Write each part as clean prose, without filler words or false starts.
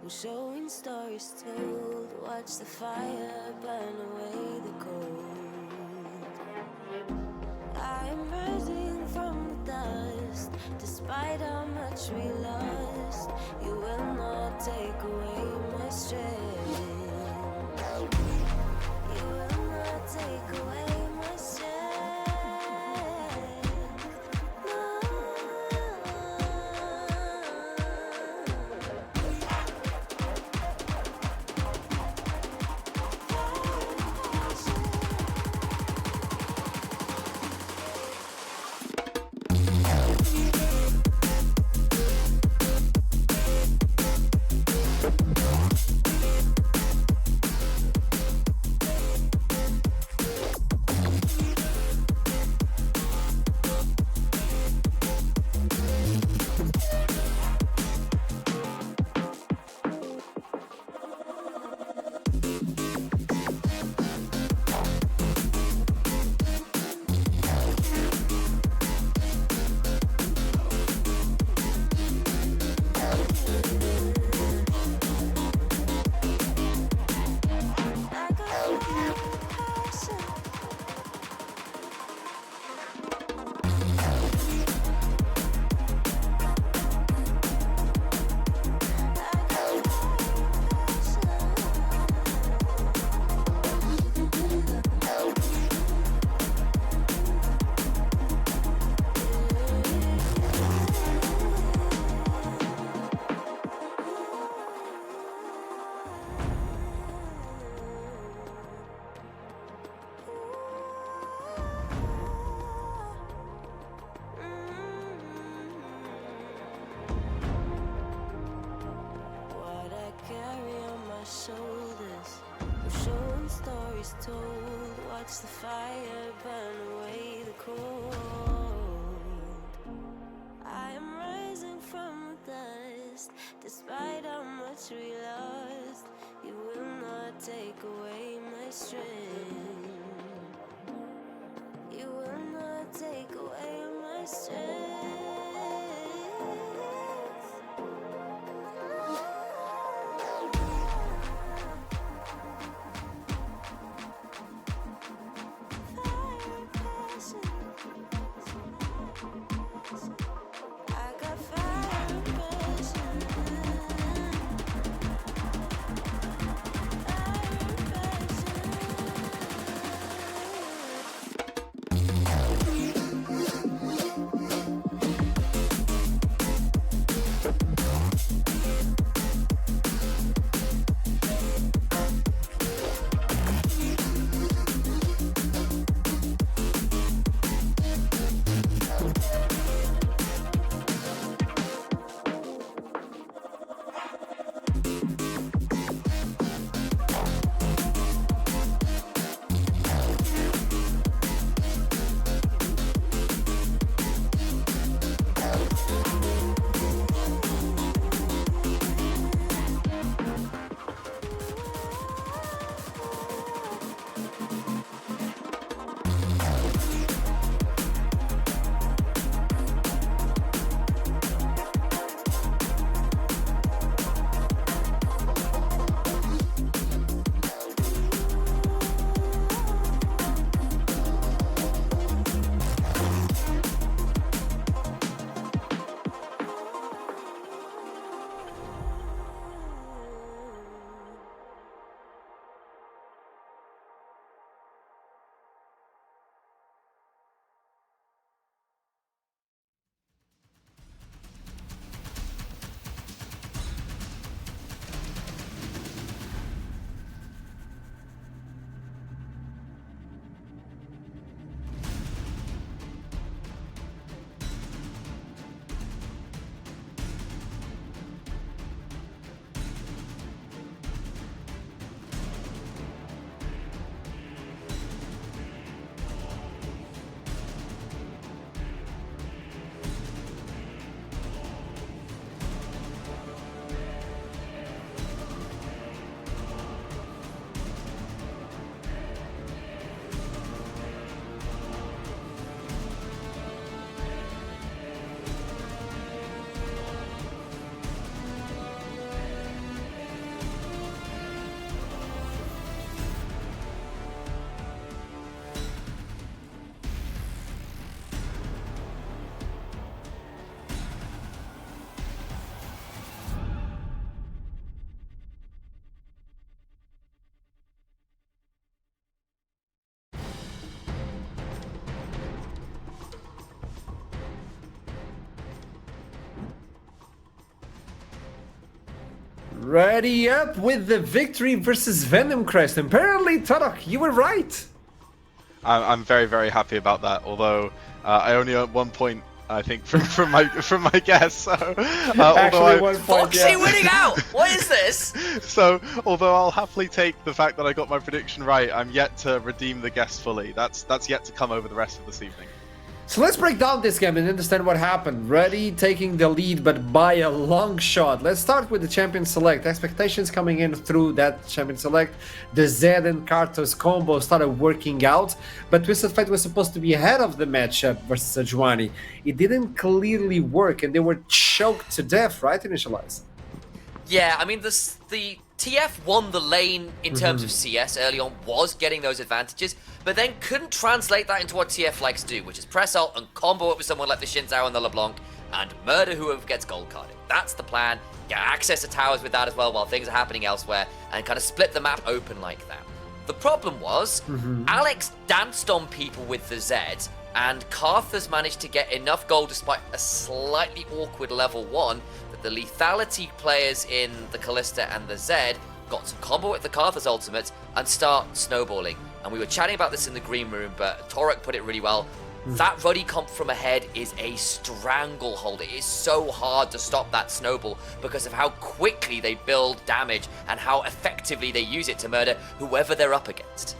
We're showing stories told. Watch the fire burn away the cold. I am rising from the dust. Despite how much we lost, you will not take away my strength. You will not take away my strength. No. Shoulders, we're showing stories told. Watch the fire burn away the cold. I am rising from the dust. Despite how much we lost, you will not take away my strength. You will not take away my strength. Ready up with the victory versus Venom Crest. Apparently, Turok, you were right. I'm very, very happy about that. Although I only earned 1 point, I think, from my guess. So, Actually, 1 point. Foxy winning out. What is this? So, although I'll happily take the fact that I got my prediction right, I'm yet to redeem the guess fully. That's yet to come over the rest of this evening. So let's break down this game and understand what happened. Ready taking the lead, but by a long shot. Let's start with the Champion Select. Expectations coming in through that Champion Select. The Zed and Kartos combo started working out, but Twisted Fate was supposed to be ahead of the matchup versus Sejuani. It didn't clearly work, and they were choked to death, right, Initialize? Yeah, I mean, the TF won the lane in terms of CS early on, was getting those advantages, but then couldn't translate that into what TF likes to do, which is press ult and combo it with someone like the Xin Zhao and the LeBlanc, and murder whoever gets gold carded. That's the plan. Get access to towers with that as well while things are happening elsewhere, and kind of split the map open like that. The problem was, Alex danced on people with the Zed, and Karthus managed to get enough gold despite a slightly awkward level 1 that the lethality players in the Kalista and the Zed got some combo with the Karthus ultimates and start snowballing. And we were chatting about this in the green room, but Torek put it really well. That Ruddy comp from ahead is a stranglehold. It is so hard to stop that snowball because of how quickly they build damage and how effectively they use it to murder whoever they're up against.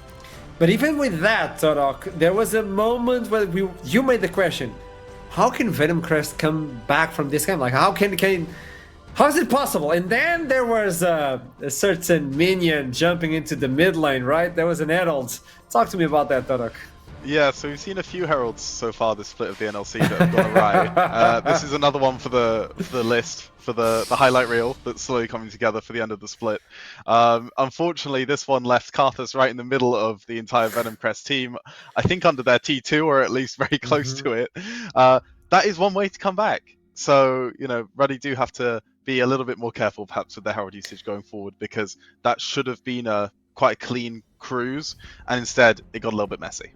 But even with that, Torok, there was a moment where you made the question, how can Venom Crest come back from this game? Like, how is it possible? And then there was a certain minion jumping into the mid lane, right? There was an Herald. Talk to me about that, Torok. Yeah, so we've seen a few heralds so far this split of the NLC that have gone awry. This is another one for the list, for the highlight reel that's slowly coming together for the end of the split. Unfortunately, this one left Karthus right in the middle of the entire Venom Crest team, I think under their T2 or at least very close to it. That is one way to come back. So, Ruddy do have to be a little bit more careful perhaps with their herald usage going forward, because that should have been quite a clean cruise, and instead it got a little bit messy.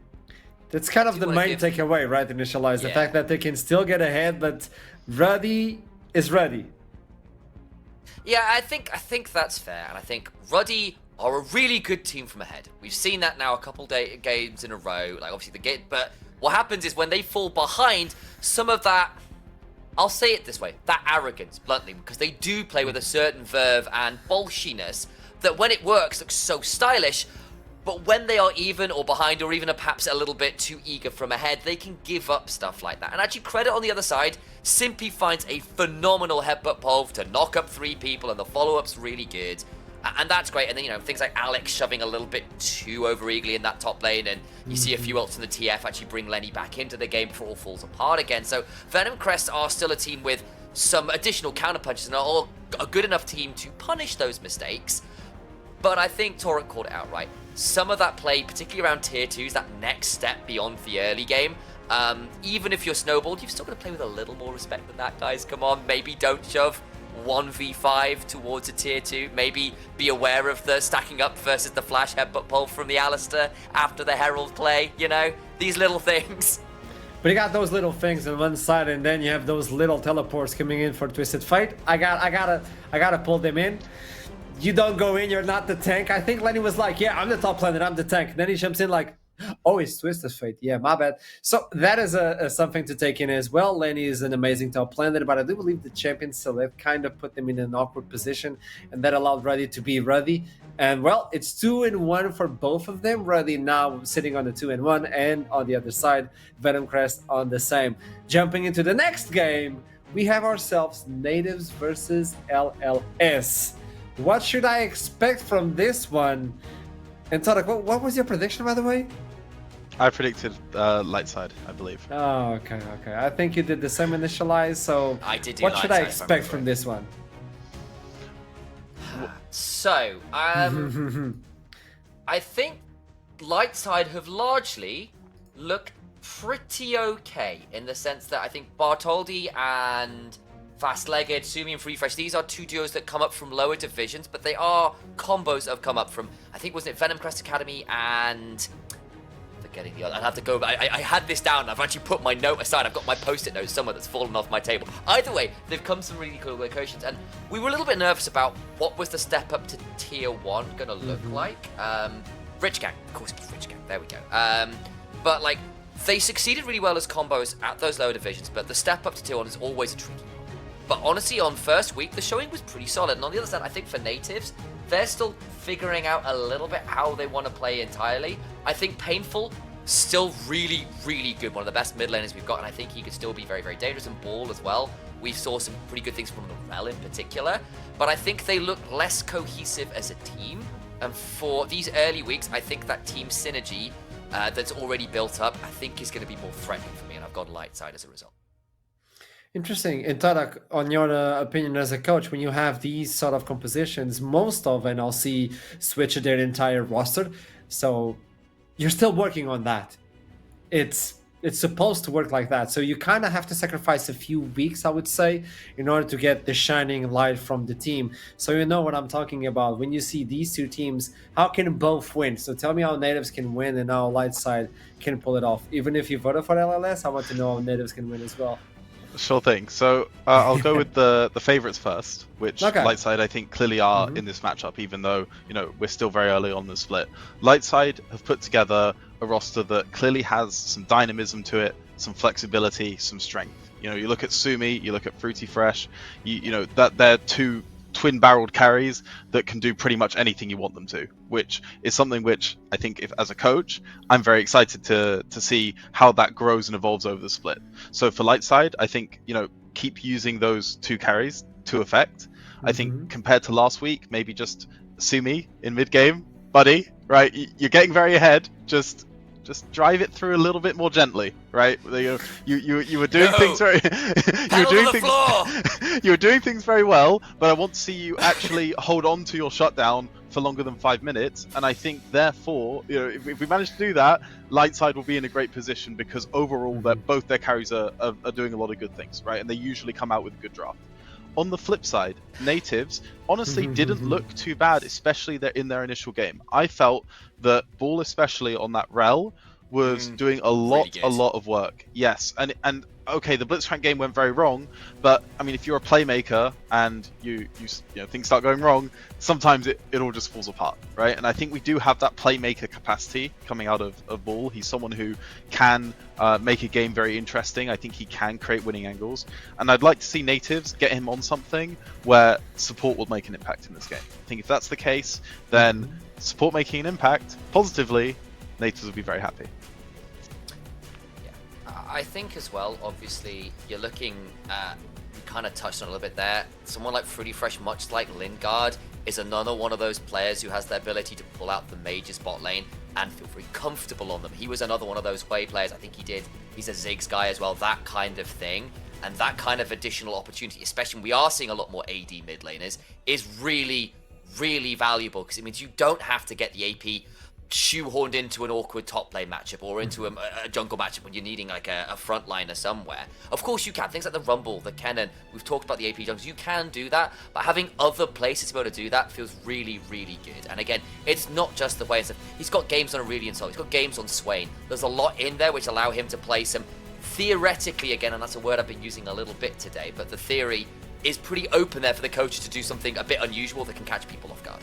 That's kind of the main takeaway, right, Initialize? The fact that they can still get ahead, but Ruddy is ready. Yeah, I think that's fair, and I think Ruddy are a really good team from ahead. We've seen that now a couple games in a row, like obviously but what happens is when they fall behind, some of that, I'll say it this way, that arrogance, bluntly, because they do play with a certain verve and bolshiness that when it works looks so stylish, but when they are even or behind or even perhaps a little bit too eager from ahead, they can give up stuff like that. And actually credit on the other side, Simpy finds a phenomenal headbutt pole to knock up 3 people, and the follow-up's really good. And that's great. And then, things like Alex shoving a little bit too over-eagerly in that top lane, and you see a few ults in the TF actually bring Lenny back into the game before it all falls apart again. So Venom Crest are still a team with some additional counterpunches and are a good enough team to punish those mistakes. But I think Torek called it out right. Some of that play, particularly around tier 2s, that next step beyond the early game, even if you're snowballed, you've still got to play with a little more respect than that, guys. Come on, maybe don't shove 1v5 towards a tier 2. Maybe be aware of the stacking up versus the flash headbutt pull from the Alistair after the Herald play, these little things. But you got those little things on one side, and then you have those little teleports coming in for Twisted Fate. I gotta pull them in. You don't go in, you're not the tank. I think Lenny was like, yeah, I'm the top laner, I'm the tank. And then he jumps in like, oh, it's Twisted Fate. Yeah, my bad. So that is something to take in as well. Lenny is an amazing top laner, but I do believe the Champion Select kind of put them in an awkward position, and that allowed Ruddy to be Ruddy. And well, it's 2-1 for both of them. Ruddy now sitting on the 2-1, and on the other side, Venom Crest on the same. Jumping into the next game, we have ourselves Natives versus LLS. What should I expect from this one? And Tarek, what was your prediction, by the way? I predicted light side, I believe. Oh, okay. I think you did the same Initialize, so I did do what should I expect from this one? So, I think light side have largely looked pretty okay in the sense that I think Bartoldi and Fast-Legged, Sumi and Free Fresh, these are 2 duos that come up from lower divisions, but they are combos that have come up from, I think, wasn't it Venom Crest Academy and the forgetting the other. I'd have to go. I had this down. I've actually put my note aside. I've got my post-it note somewhere that's fallen off my table. Either way, they've come some really cool locations, and we were a little bit nervous about what was the step up to Tier 1 going to look like. Rich Gang, of course, it was Rich Gang. There we go. But like, they succeeded really well as combos at those lower divisions, but the step up to Tier 1 is always a tricky one. But honestly, on first week, the showing was pretty solid. And on the other side, I think for natives, they're still figuring out a little bit how they want to play entirely. I think Painful, still really, really good. One of the best mid laners we've got, and I think he could still be very, very dangerous. And Ball as well. We saw some pretty good things from the Rel in particular. But I think they look less cohesive as a team. And for these early weeks, I think that team synergy that's already built up, I think is going to be more threatening for me. And I've gone light side as a result. Interesting. And Tarak, on your opinion as a coach, when you have these sort of compositions, most of NLC switch their entire roster. So you're still working on that. It's supposed to work like that. So you kind of have to sacrifice a few weeks, I would say, in order to get the shining light from the team. So you know what I'm talking about. When you see these two teams, how can both win? So tell me how Natives can win and how Light Side can pull it off. Even if you voted for LLS, I want to know how Natives can win as well. Sure thing. So I'll go with the favorites first, which Okay. Lightside I think clearly are in this matchup, even though we're still very early on the split. Lightside have put together a roster that clearly has some dynamism to it, some flexibility, some strength. You look at Sumi, you look at Fruity Fresh, that they're two twin-barreled carries that can do pretty much anything you want them to, which is something which I think, if as a coach, I'm very excited to see how that grows and evolves over the split. So for Lightside, I think keep using those two carries to effect. I think compared to last week, maybe just Sumi in mid game, buddy. Right, you're getting very ahead. Just drive it through a little bit more gently, right? You were doing things very you were doing things very well, but I want to see you actually hold on to your shutdown for longer than 5 minutes. And I think therefore, if we manage to do that, Lightside will be in a great position because overall both their carries are doing a lot of good things, right? And they usually come out with a good draft. On the flip side, Natives honestly didn't look too bad, especially in their initial game. I felt that Ball, especially on that Rel, was doing a lot of work. Yes, and okay, the Blitzcrank game went very wrong, but I mean, if you're a playmaker and you things start going wrong, sometimes it all just falls apart, right? And I think we do have that playmaker capacity coming out of Ball. He's someone who can make a game very interesting. I think he can create winning angles, and I'd like to see Natives get him on something where support will make an impact in this game. I think if that's the case, then support making an impact positively, Natives will be very happy. I think as well, obviously, you're looking at, you kind of touched on a little bit there, someone like Fruity Fresh, much like Lingard, is another one of those players who has the ability to pull out the major spot lane and feel very comfortable on them. He was another one of those way players, I think he's a Ziggs guy as well, that kind of thing. And that kind of additional opportunity, especially when we are seeing a lot more AD mid laners, is really, really valuable because it means you don't have to get the AP shoehorned into an awkward top lane matchup or into a jungle matchup when you're needing like a frontliner somewhere. Of course you can, things like the Rumble, the Kennen, we've talked about the AP jungles, you can do that, but having other places to be able to do that feels really, really good. And again, it's not just the way, he's got games on Aurelion Sol, he's got games on Swain, there's a lot in there which allow him to play some, theoretically again, and that's a word I've been using a little bit today, but the theory is pretty open there for the coaches to do something a bit unusual that can catch people off guard.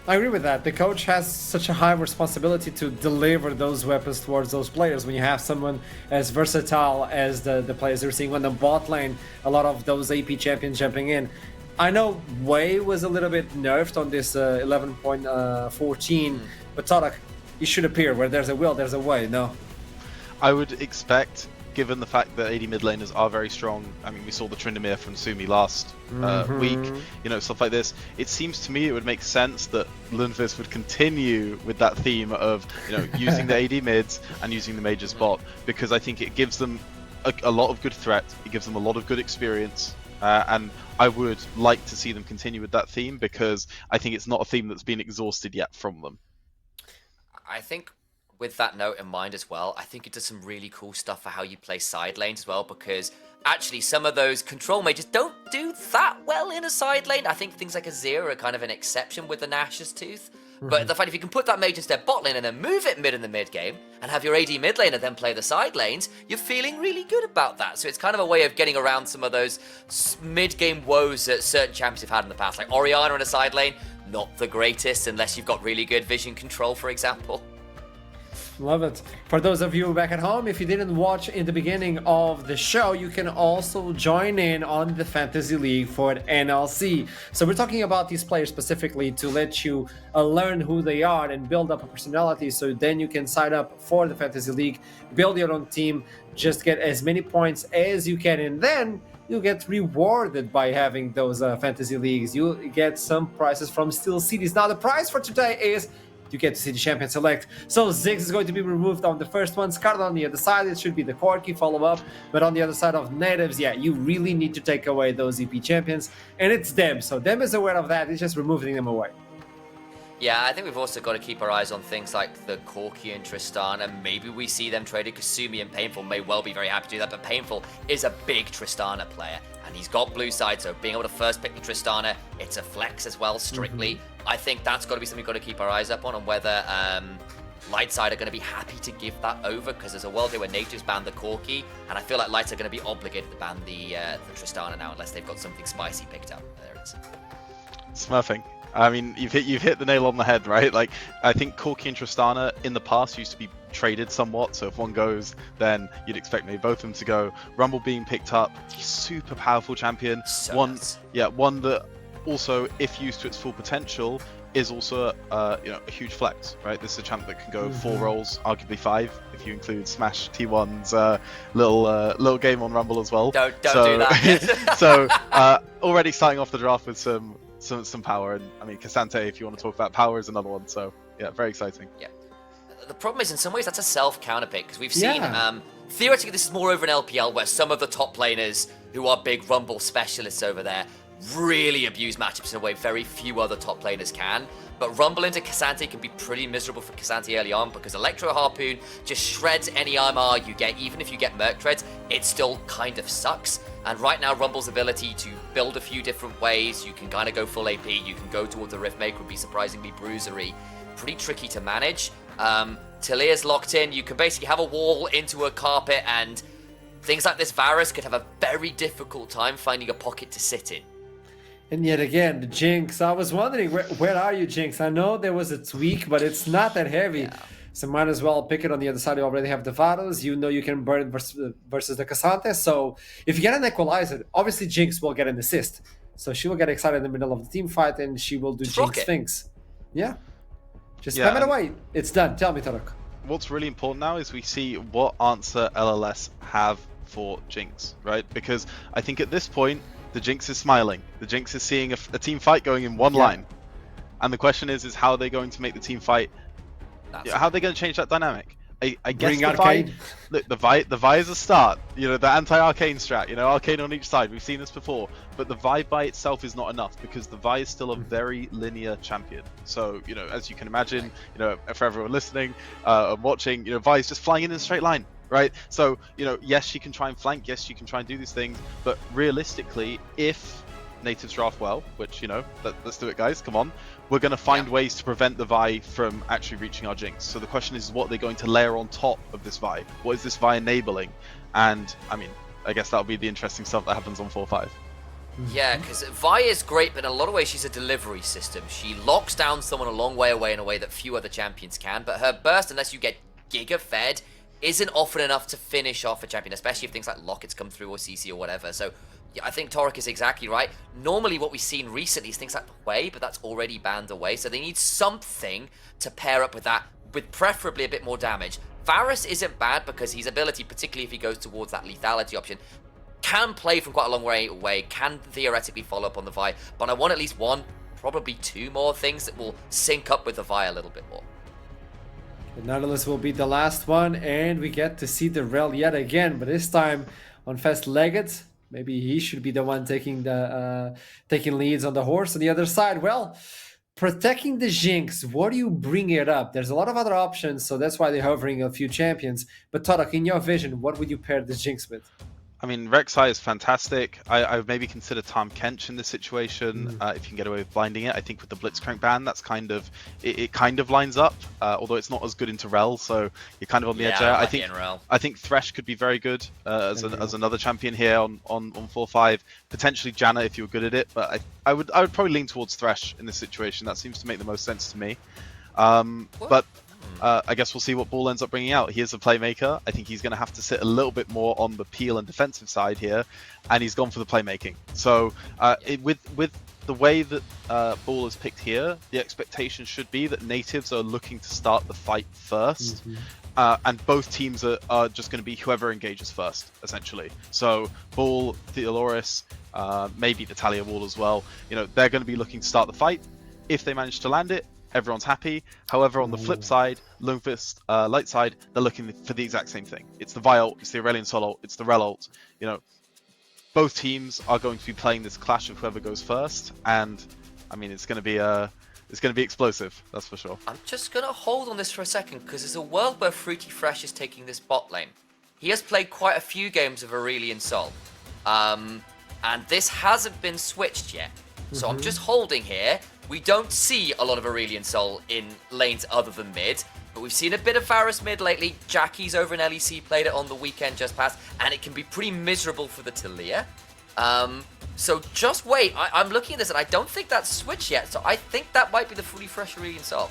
I agree with that. The coach has such a high responsibility to deliver those weapons towards those players. When you have someone as versatile as the players they're seeing on the bot lane, a lot of those AP champions jumping in. I know Wei was a little bit nerfed on this 11.14, but Tarak, you should appear. Where there's a will, there's a way, no? I would expect, given the fact that AD mid laners are very strong, I mean, we saw the Tryndamere from Sumi last week, stuff like this. It seems to me it would make sense that Lundqvist would continue with that theme of, using the AD mids and using the major spot, because I think it gives them a lot of good threat, it gives them a lot of good experience, and I would like to see them continue with that theme, because I think it's not a theme that's been exhausted yet from them. I think with that note in mind as well, I think it does some really cool stuff for how you play side lanes as well, because actually some of those control mages don't do that well in a side lane. I think things like Azir are kind of an exception with the Nash's Tooth. But the fact if you can put that mage instead bot lane and then move it mid in the mid game and have your AD mid laner then play the side lanes, you're feeling really good about that. So it's kind of a way of getting around some of those mid game woes that certain champions have had in the past, like Orianna in a side lane. Not the greatest unless you've got really good vision control, for example. Love it. For those of you back at home, if you didn't watch in the beginning of the show, you can also join in on the Fantasy League for NLC. So we're talking about these players specifically to let you learn who they are and build up a personality, so then you can sign up for the Fantasy League, build your own team, just get as many points as you can, and then you get rewarded by having those fantasy leagues. You get some prizes from Steel Cities. Now the prize for today is you get to see the champion select. So Ziggs is going to be removed on the first one. Scarlet on the other side, it should be the Corki follow-up. But on the other side of natives, yeah, you really need to take away those EP champions. And it's them. So them is aware of that. It's just removing them away. Yeah, I think we've also got to keep our eyes on things like the Corki and Tristana. Maybe we see them traded. Kasumi and Painful may well be very happy to do that, but Painful is a big Tristana player, and he's got blue side, so being able to first pick the Tristana, it's a flex as well, strictly. I think that's got to be something we've got to keep our eyes up on whether Lightside are going to be happy to give that over, because there's a world here where natives ban the Corki, and I feel like Lights are going to be obligated to ban the Tristana now, unless they've got something spicy picked up. There it is. Smurfing. I mean, you've hit the nail on the head, right? Like, I think Corki and Tristana in the past used to be traded somewhat, so if one goes, then you'd expect maybe both of them to go. Rumble being picked up, super powerful champion. So one nuts. one that also, if used to its full potential, is also a huge flex, right? This is a champ that can go 4 roles, arguably 5, if you include Smash T1's little game on Rumble as well. Don't do that. So already starting off the draft with some power, and I mean Cassante, if you want to talk about power, is another one. So yeah, very exciting. Yeah. The problem is, in some ways, that's a self-counter pick, because we've seen, theoretically, this is more over an LPL, where some of the top laners who are big Rumble specialists over there really abuse matchups in a way very few other top laners can. But Rumble into Cassante can be pretty miserable for Cassante early on, because Electro Harpoon just shreds any armor you get. Even if you get Merc Treads, it still kind of sucks. And right now, Rumble's ability to build a few different ways, you can kind of go full AP, you can go towards the Riftmaker, would be surprisingly bruisery. Pretty tricky to manage. Talia's locked in, you can basically have a wall into a carpet, and things like this Varus could have a very difficult time finding a pocket to sit in. And yet again, the Jinx. I was wondering, where are you, Jinx? I know there was a tweak, but it's not that heavy. Yeah. So might as well pick it on the other side. You already have the Varus. You know you can burn versus the Cassante. So if you get an Equalizer, obviously Jinx will get an assist. So she will get excited in the middle of the team fight, and she will do Jinx things. Yeah. Just spam it away. It's done. Tell me, Tarek. What's really important now is we see what answer LLS have for Jinx, right? Because I think at this point, the Jinx is smiling. The Jinx is seeing a team fight going in one line. And the question is how are they going to make the team fight? How are they going to change that dynamic? I guess Bring Arcane. Look, the Vi is a start. The anti-Arcane strat. Arcane on each side. We've seen this before. But the Vi by itself is not enough, because the Vi is still a very linear champion. So, as you can imagine, for everyone listening and watching, Vi is just flying in a straight line. Right, so yes, she can try and flank. Yes, she can try and do these things. But realistically, if natives draft well, which let's do it, guys. Come on, we're going to find ways to prevent the Vi from actually reaching our Jinx. So the question is, what they're going to layer on top of this Vi? What is this Vi enabling? And I mean, I guess that'll be the interesting stuff that happens on 4-5. Yeah, because Vi is great, but in a lot of ways she's a delivery system. She locks down someone a long way away in a way that few other champions can. But her burst, unless you get Giga fed, isn't often enough to finish off a champion, especially if things like Lockets come through or CC or whatever. So yeah, I think Torek is exactly right. Normally what we've seen recently is things like the Way, but that's already banned away. So they need something to pair up with that, with preferably a bit more damage. Varus isn't bad because his ability, particularly if he goes towards that lethality option, can play from quite a long way away, can theoretically follow up on the Vi, but I want at least one, probably 2 more things that will sync up with the Vi a little bit more. The Nautilus will be the last one, and we get to see the Rel yet again, but this time on Fast-Legged. Maybe he should be the one taking leads on the horse on the other side. Well, protecting the Jinx, what do you bring it up? There's a lot of other options, so that's why they're hovering a few champions. But Tarek, in your vision, what would you pair the Jinx with? I mean, Rek'Sai is fantastic. I would maybe consider Tahm Kench in this situation if you can get away with blinding it. I think with the Blitzcrank ban, that's kind of it kind of lines up, although it's not as good into Rel, so you're kind of on the edge there. I think Thresh could be very good as another champion here on 4-5. Potentially Janna if you were good at it, but I would probably lean towards Thresh in this situation. That seems to make the most sense to me. But I guess we'll see what Ball ends up bringing out. He is a playmaker. I think he's going to have to sit a little bit more on the peel and defensive side here, and he's gone for the playmaking. So with the way that Ball is picked here, the expectation should be that natives are looking to start the fight first, and both teams are just going to be whoever engages first, essentially. So Ball, Theoloris, maybe the Talia Wall as well. They're going to be looking to start the fight. If they manage to land it, everyone's happy. However, on the flip side, Lungfist, light side, they're looking for the exact same thing. It's the Vi ult, it's the Aurelion Sol ult, it's the Rel ult. Both teams are going to be playing this clash of whoever goes first, and I mean it's going to be explosive, that's for sure. I'm just going to hold on this for a second because there's a world where Fruity Fresh is taking this bot lane. He has played quite a few games of Aurelion Sol, and this hasn't been switched yet. So I'm just holding here. We don't see a lot of Aurelion Sol in lanes other than mid, but we've seen a bit of Varus mid lately. Jackie's over in LEC played it on the weekend just past, and it can be pretty miserable for the Talia. So just wait. I'm looking at this, and I don't think that's switched yet, so I think that might be the fully fresh Aurelion Sol.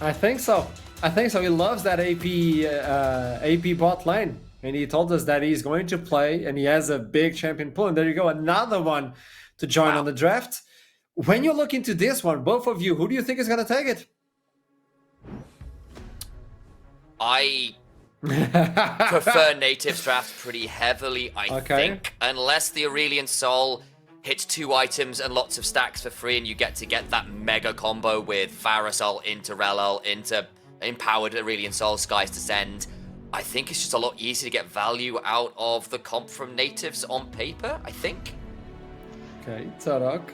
I think so. He loves that AP bot lane, and he told us that he's going to play, and he has a big champion pool. And there you go, another one to join on the draft. When you look into this one, both of you, who do you think is going to take it? I prefer natives draft pretty heavily, I think, unless the Aurelion Sol hits 2 items and lots of stacks for free, and you get that mega combo with Varus ult into Rel ult into empowered Aurelion Sol, Skies Descend. I think it's just a lot easier to get value out of the comp from natives on paper, I think. Okay, Tarok.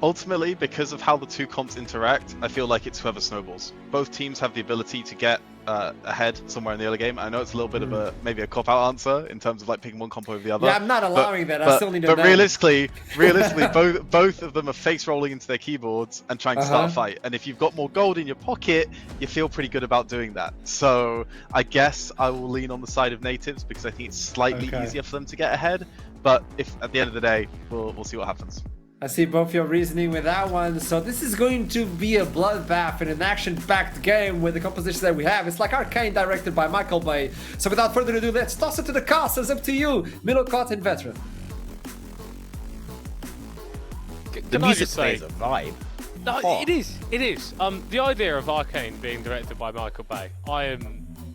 Ultimately, because of how the two comps interact, I feel like it's whoever snowballs. Both teams have the ability to get ahead somewhere in the early game. I know it's a little bit of maybe a cop-out answer in terms of like picking one comp over the other. Yeah, I'm not allowing that. I still need to know. But realistically, both of them are face rolling into their keyboards and trying to start a fight. And if you've got more gold in your pocket, you feel pretty good about doing that. So I guess I will lean on the side of natives because I think it's slightly easier for them to get ahead. But if at the end of the day, we'll see what happens. I see both your reasoning with that one. So this is going to be a bloodbath and an action-packed game with the composition that we have. It's like Arcane directed by Michael Bay. So without further ado, let's toss it to the cast. It's up to you, middle cart and veteran. The music plays a vibe. No, it is. The idea of Arcane being directed by Michael Bay,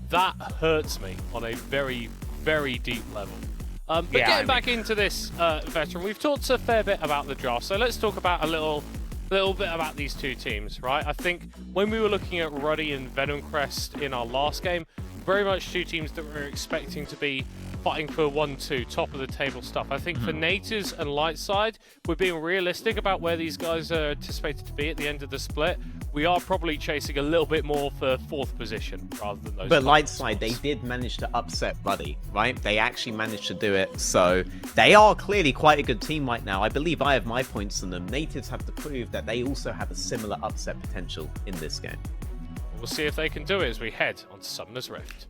that hurts me on a very, very deep level. But getting back into this, veteran, we've talked a fair bit about the draft, so let's talk about a little bit about these two teams, right? I think when we were looking at Ruddy and Venomcrest in our last game, very much two teams that we're expecting to be fighting for 1-2, top of the table stuff. I think for Natives and Lightside, we're being realistic about where these guys are anticipated to be at the end of the split. We are probably chasing a little bit more for 4th position rather than those. But Lightside, they did manage to upset Ruddy, right? They actually managed to do it, so they are clearly quite a good team right now. I believe I have my points on them. Natives have to prove that they also have a similar upset potential in this game. We'll see if they can do it as we head onto Summoner's Rift.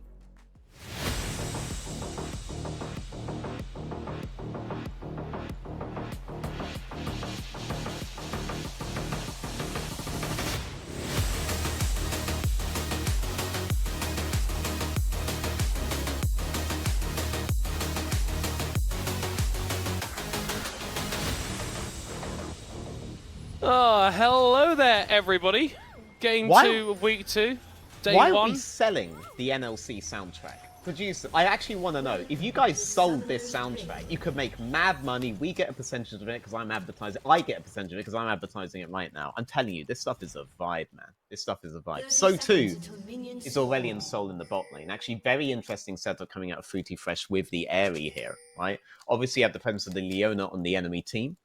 Oh, hello there, everybody. Game 2 of week 2, day 1. Why are we selling the NLC soundtrack? Producer, I actually want to know, if you guys sold this soundtrack, you could make mad money, we get a percentage of it because I'm advertising, I get a percentage of it because I'm advertising it right now. I'm telling you, this stuff is a vibe, man. This stuff is a vibe. So too is Aurelion Sol in the bot lane. Actually, very interesting setup coming out of Fruity Fresh with the Aerie here, right? Obviously, you have the presence of the Leona on the enemy team.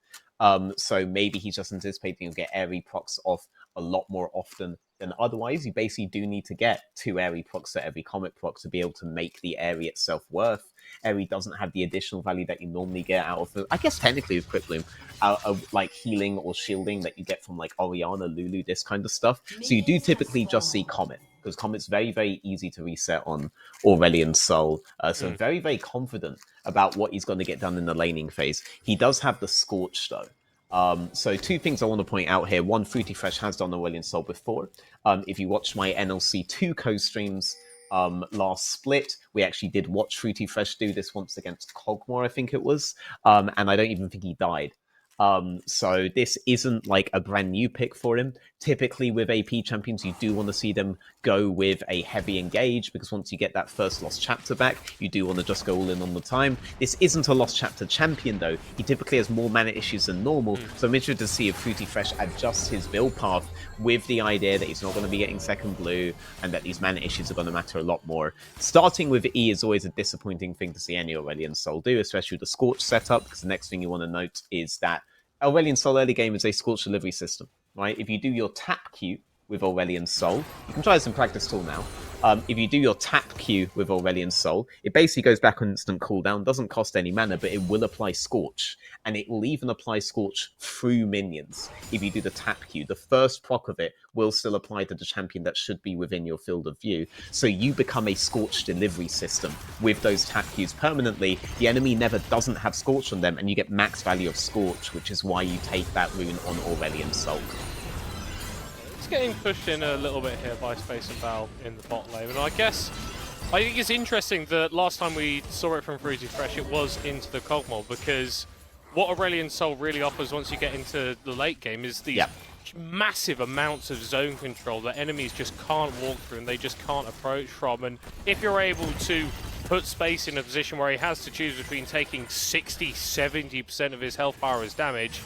So maybe he's just anticipating he'll get Aerie procs off a lot more often And otherwise, you basically do need to get 2 Airy procs at every Comet proc to be able to make the Airy itself worth. Airy doesn't have the additional value that you normally get out of the, I guess technically with Quick Bloom, like healing or shielding that you get from like Orianna, Lulu, this kind of stuff. So you do typically just see Comet, because Comet's very, very easy to reset on Aurelion Sol. So very, very confident about what he's going to get done in the laning phase. He does have the Scorch though. So 2 things I want to point out here. One, Fruity Fresh has done Aurelion Sol before. If you watch my NLC 2 co-streams last split, we actually did watch Fruity Fresh do this once against Cogmore, I think it was. And I don't even think he died. So this isn't like a brand new pick for him. Typically with AP champions, you do want to see them go with a heavy engage, because once you get that first lost chapter back, you do want to just go all in on the time. This isn't a lost chapter champion though. He typically has more mana issues than normal, so I'm interested to see if Fruity Fresh adjusts his build path with the idea that he's not going to be getting second blue and that these mana issues are going to matter a lot more. Starting with E is always a disappointing thing to see any Aurelion Sol do, especially with the Scorch setup, because the next thing you want to note is that Aurelion Sol early game is a Scorch delivery system, right? If you do your tap Q with Aurelion Sol, you can try this in practice tool now. If you do your tap Q with Aurelion Sol, it basically goes back on instant cooldown, doesn't cost any mana, but it will apply Scorch. And it will even apply Scorch through minions. If you do the tap Q, the first proc of it will still apply to the champion that should be within your field of view. So you become a Scorch delivery system with those tap Qs permanently. The enemy never doesn't have Scorch on them, and you get max value of Scorch, which is why you take that rune on Aurelion Sol. It's getting pushed in a little bit here by Space and Val in the bot lane, and I think it's interesting that last time we saw it from Fruity Fresh, it was into the Cogmore, because what Aurelion Sol really offers once you get into the late game is these massive amounts of zone control that enemies just can't walk through and they just can't approach from. And if you're able to put Space in a position where he has to choose between taking 60-70% of his health bar as damage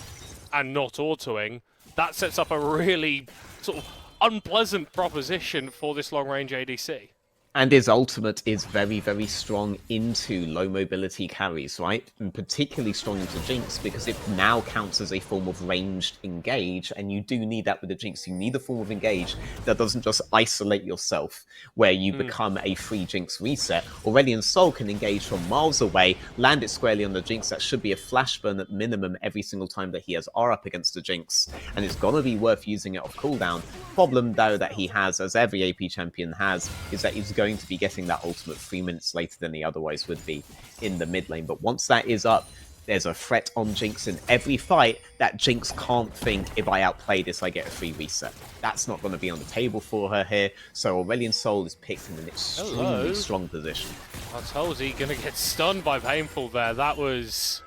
and not autoing, that sets up a really sort of unpleasant proposition for this long-range ADC. And his ultimate is very, very strong into low mobility carries, right? And particularly strong into Jinx, because it now counts as a form of ranged engage, and you do need that with the Jinx. You need a form of engage that doesn't just isolate yourself, where you become a free Jinx reset. Aurelion Sol can engage from miles away, land it squarely on the Jinx. That should be a flash burn at minimum every single time that he has R up against the Jinx, and it's gonna be worth using it off cooldown. Problem, though, that he has, as every AP champion has, is that he's going to be getting that ultimate 3 minutes later than he otherwise would be in the mid lane. But once that is up, there's a threat on Jinx in every fight that Jinx can't think, if I outplay this, I get a free reset. That's not going to be on the table for her here. So Aurelion Sol is picked in an extremely strong position. I told you, gonna get stunned by Painful there. That was...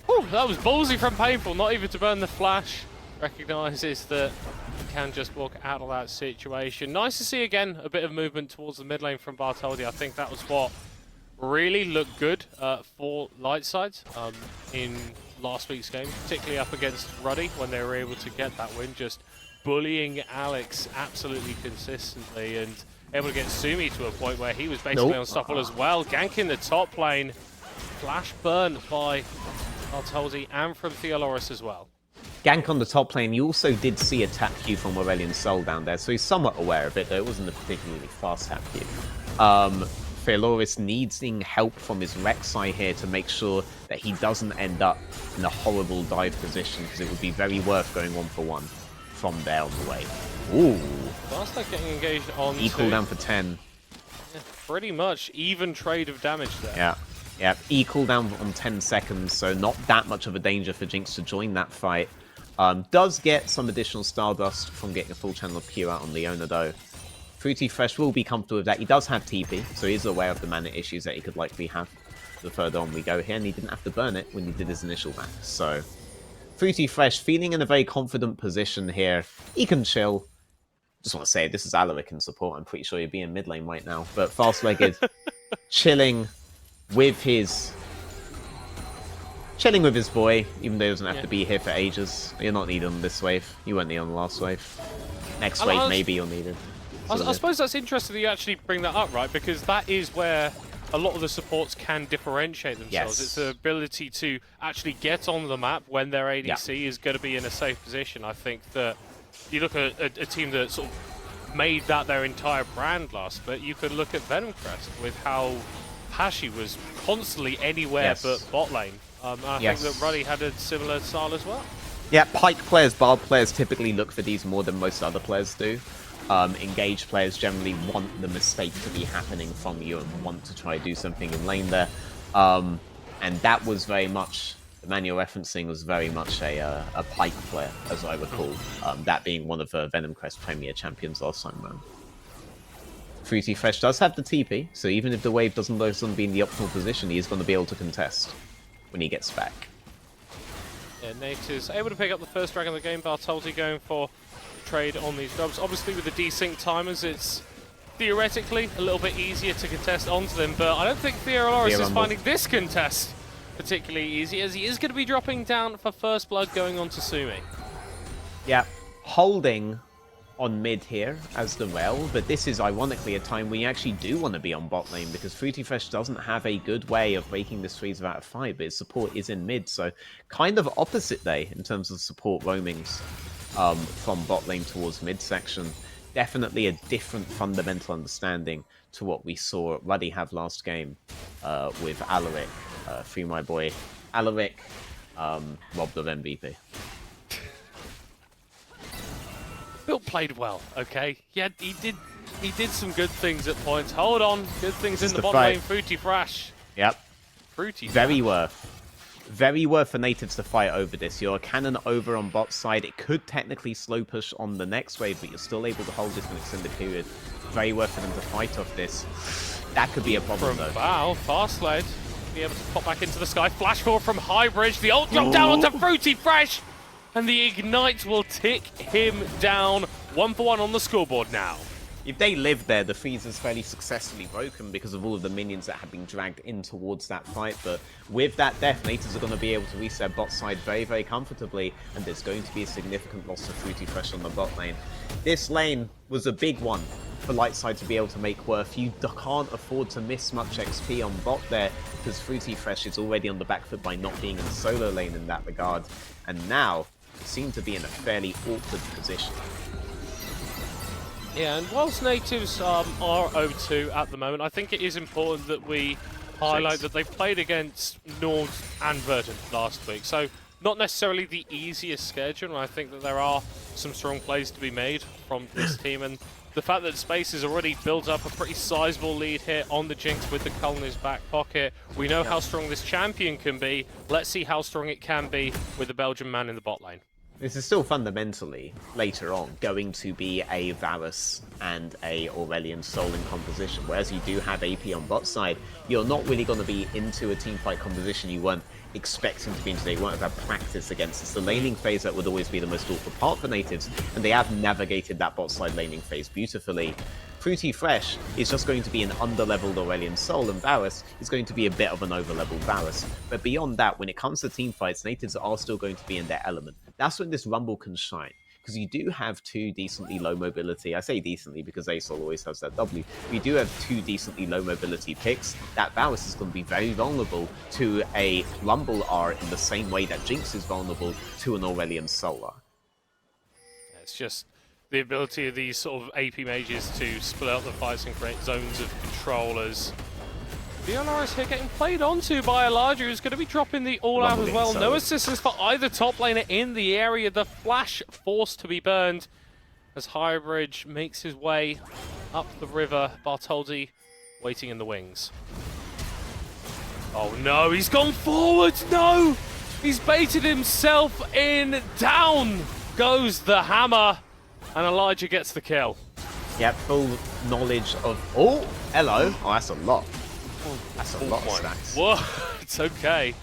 Whew, that was ballsy from Painful, not even to burn the flash. Recognises that he can just walk out of that situation. Nice to see again a bit of movement towards the mid lane from Bartholdi. I think that was what really looked good for Lightside in last week's game, particularly up against Ruddy when they were able to get that win, just bullying Alex absolutely consistently and able to get Sumi to a point where he was basically unstoppable as well. Ganking the top lane, flash burn by Bartholdi and from Theoloris as well. Gank on the top lane. You also did see a tap Q from Aurelion Sol down there, so he's somewhat aware of it, though it wasn't a particularly fast tap Q. Theoloris needing help from his Rek'Sai here to make sure that he doesn't end up in a horrible dive position, because it would be very worth going 1-for-1 from there on the way. Ooh. Fast getting engaged on E cooldown for 10. Yeah, pretty much even trade of damage there. Yeah, E cooldown on 10 seconds, so not that much of a danger for Jinx to join that fight. Does get some additional Stardust from getting a full channel of Q out on Leona, though. Fruity Fresh will be comfortable with that. He does have TP, so he is aware of the mana issues that he could likely have the further on we go here, and he didn't have to burn it when he did his initial back. So, Fruity Fresh feeling in a very confident position here. He can chill. Just want to say, this is Alaric in support. I'm pretty sure he'd be in mid lane right now. But fast-legged, chilling with his boy, even though he doesn't have to be here for ages. You're not needed on this wave. You weren't needed on the last wave. Next wave, maybe you're needed. I suppose that's interesting that you actually bring that up, right? Because that is where a lot of the supports can differentiate themselves. It's the ability to actually get on the map when their ADC is going to be in a safe position. I think that you look at a team that sort of made that their entire brand last bit, you could look at Venom Crest with how Hashi was constantly anywhere but bot lane. And I think that Ruddy had a similar style as well. Yeah, Pike players, Bard players typically look for these more than most other players do. Engaged players generally want the mistake to be happening from you and want to try to do something in lane there. And that was very much, the man you're referencing was very much a Pike player, as I recall. That being one of Venom Crest Premier champions last time round. Fruity Fresh does have the TP, so even if the wave doesn't be in the optimal position, he is going to be able to contest when he gets back. Yeah, Natives able to pick up the first drag of the game. Bartoldi going for trade on these jobs. Obviously with the desync timers, it's theoretically a little bit easier to contest onto them, but I don't think Theoloris is finding this contest particularly easy, as he is going to be dropping down for first blood going on to Sumi. Yeah, holding on mid here as the Rel, but this is ironically a time when you actually do want to be on bot lane, because Fruity Fresh doesn't have a good way of breaking this freeze without a fight, but his support is in mid, so kind of opposite day in terms of support roamings from bot lane towards mid section. Definitely a different fundamental understanding to what we saw Ruddy have last game with Alaric. Free my boy Alaric, robbed of MVP. Bill played well, okay? Yeah, he did some good things at points. Hold on, good things in the bottom lane. Fruity Fresh. Yep. Fruity. Very worth for natives to fight over this. You're a cannon over on bot side. It could technically slow push on the next wave, but you're still able to hold this for an extended period. Very worth for them to fight off this. That could be a problem though. Wow, fast led. Be able to pop back into the sky. Flash forward from High Bridge. The ult drop down onto Fruity Fresh. And the Ignite will tick him down 1-for-1 on the scoreboard now. If they live there, the freeze is fairly successfully broken because of all of the minions that have been dragged in towards that fight. But with that death, natives are going to be able to reset bot side very, very comfortably. And there's going to be a significant loss of Fruity Fresh on the bot lane. This lane was a big one for Lightside to be able to make worth. You can't afford to miss much XP on bot there, because Fruity Fresh is already on the back foot by not being in the solo lane in that regard. And now seem to be in a fairly awkward position. Yeah, and whilst natives are 0-2 at the moment, I think it is important that we highlight that they've played against Nords and Verdant last week. So not necessarily the easiest schedule, and I think that there are some strong plays to be made from this team. And the fact that Space has already built up a pretty sizable lead here on the Jinx with the Cull in his back pocket. We know how strong this champion can be. Let's see how strong it can be with the Belgian man in the bot lane. This is still fundamentally, later on, going to be a Varus and a Aurelion Soul in composition. Whereas you do have AP on bot side, you're not really going to be into a teamfight composition you weren't expecting to be into. They won't have practice against. It's the laning phase that would always be the most awkward part for natives, and they have navigated that bot side laning phase beautifully. Fruity Fresh is just going to be an under-leveled Aurelion Soul, and Varus is going to be a bit of an over-leveled Varus. But beyond that, when it comes to teamfights, natives are still going to be in their element. That's when this Rumble can shine, because you do have two decently low mobility. I say decently because ASOL always has that W. You do have two decently low mobility picks. That Varus is going to be very vulnerable to a Rumble R in the same way that Jinx is vulnerable to an Aurelion Solar. It's just the ability of these sort of AP mages to split up the fights and create zones of control as Theoloris here getting played onto by Elijah, who's going to be dropping the all-out as well. No assistance for either top laner in the area. The flash forced to be burned as Highbridge makes his way up the river. Bartoldi waiting in the wings. Oh no, he's gone forward! No! He's baited himself in. Down goes the hammer. And Elijah gets the kill. Yep, full knowledge of... Oh, hello. Oh, that's a lot. That's a lot of stacks. Whoa, it's okay.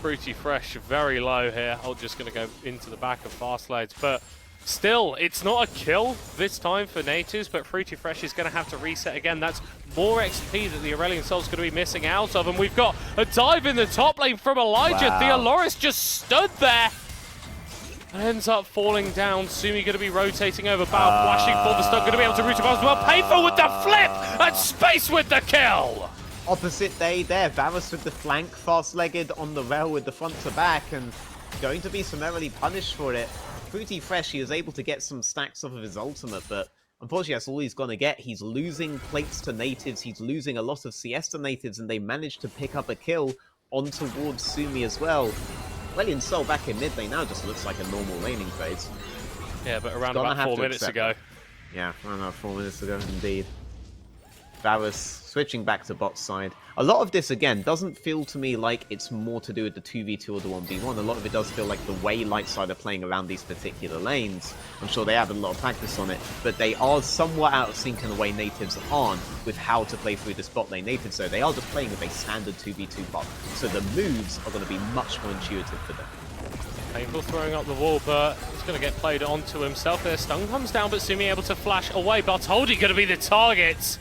Fruity Fresh, very low here. I'm just going to go into the back of Fast Lanes. But still, it's not a kill this time for natives, but Fruity Fresh is going to have to reset again. That's more XP that the Aurelion Soul's going to be missing out of. And we've got a dive in the top lane from Elijah. Wow. Theoloris just stood there. And ends up falling down. Sumi going to be rotating over. Bao flashing for the stun. Going to be able to root him as well. Painful with the flip. And Space with the kill. Opposite day there. Varus with the flank. Fast-legged on the rail with the front to back. And going to be summarily punished for it. Fruity Fresh, he was able to get some stacks off of his ultimate, but unfortunately that's all he's going to get. He's losing plates to natives, he's losing a lot of CS to natives, and they managed to pick up a kill on towards Sumi as well. Wellion Soul back in mid lane now just looks like a normal laning phase. Yeah, but around about 4 minutes ago. Yeah, around about 4 minutes ago, indeed. Varus switching back to bot side. A lot of this, again, doesn't feel to me like it's more to do with the 2v2 or the 1v1. A lot of it does feel like the way Lightside are playing around these particular lanes. I'm sure they have a lot of practice on it, but they are somewhat out of sync in the way natives aren't with how to play through this bot lane. Natives, though, they are just playing with a standard 2v2 bot, so the moves are going to be much more intuitive for them. Painful throwing up the wall, but he's going to get played onto himself there. Stun comes down, but Sumi able to flash away. Bartholdi going to be the target.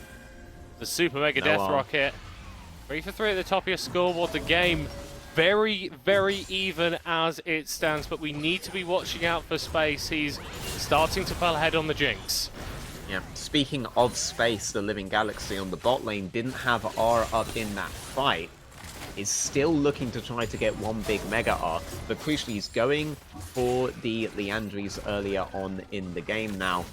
The Super Mega Death Rocket. 3 for 3 at the top of your scoreboard. The game very, very even as it stands, but we need to be watching out for Space. He's starting to pull ahead on the Jinx. Yeah, speaking of Space, the Living Galaxy on the bot lane didn't have R up in that fight. Is still looking to try to get one big Mega R, but crucially he's going for the Leandries earlier on in the game now.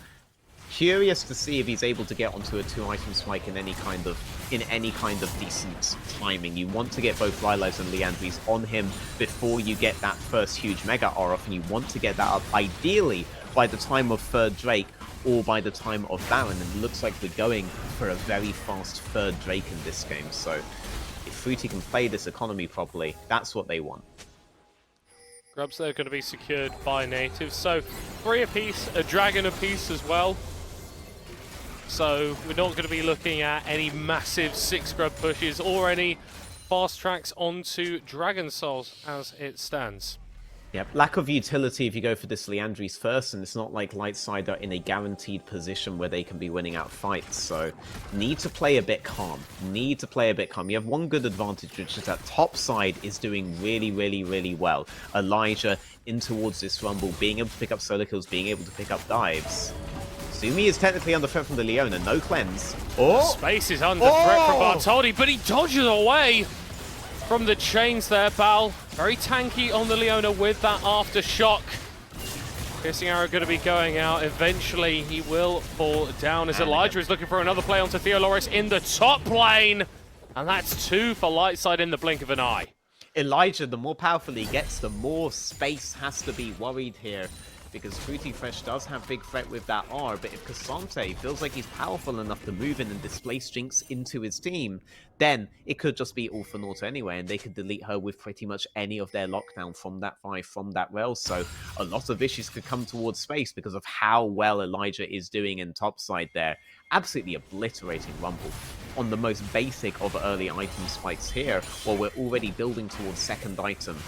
Curious to see if he's able to get onto a 2-item spike in any kind of decent timing. You want to get both Rylai's and Leandries on him before you get that first huge Mega R off, and you want to get that up ideally by the time of third Drake or by the time of Baron, and it looks like we're going for a very fast third Drake in this game, so if Fruity can play this economy properly, that's what they want. Grubs there going to be secured by natives, so 3 apiece, a dragon apiece as well. So we're not going to be looking at any massive 6 grub pushes or any fast tracks onto Dragon Souls as it stands. Yep, lack of utility if you go for this Leandries first, and it's not like Lightside are in a guaranteed position where they can be winning out fights, so need to play a bit calm. You have one good advantage, which is that top side is doing really, really, really well. Elijah in towards this rumble, being able to pick up solo kills, being able to pick up dives. Sumi is technically under threat from the Leona, no cleanse. Oh! Space is under threat from Bartholdi, but he dodges away from the chains there, Bal. Very tanky on the Leona with that aftershock. Piercing arrow going to be going out. Eventually, he will fall down as Elijah is looking for another play onto Theoloris in the top lane. And that's 2 for Lightside in the blink of an eye. Elijah, the more powerful he gets, the more Space has to be worried here, because Fruity Fresh does have big threat with that R, but if Cassante feels like he's powerful enough to move in and displace Jinx into his team, then it could just be all for naught anyway, and they could delete her with pretty much any of their lockdown from that 5, from that rail, so a lot of issues could come towards Space because of how well Elijah is doing in topside there. Absolutely obliterating Rumble on the most basic of early item spikes here, while we're already building towards second item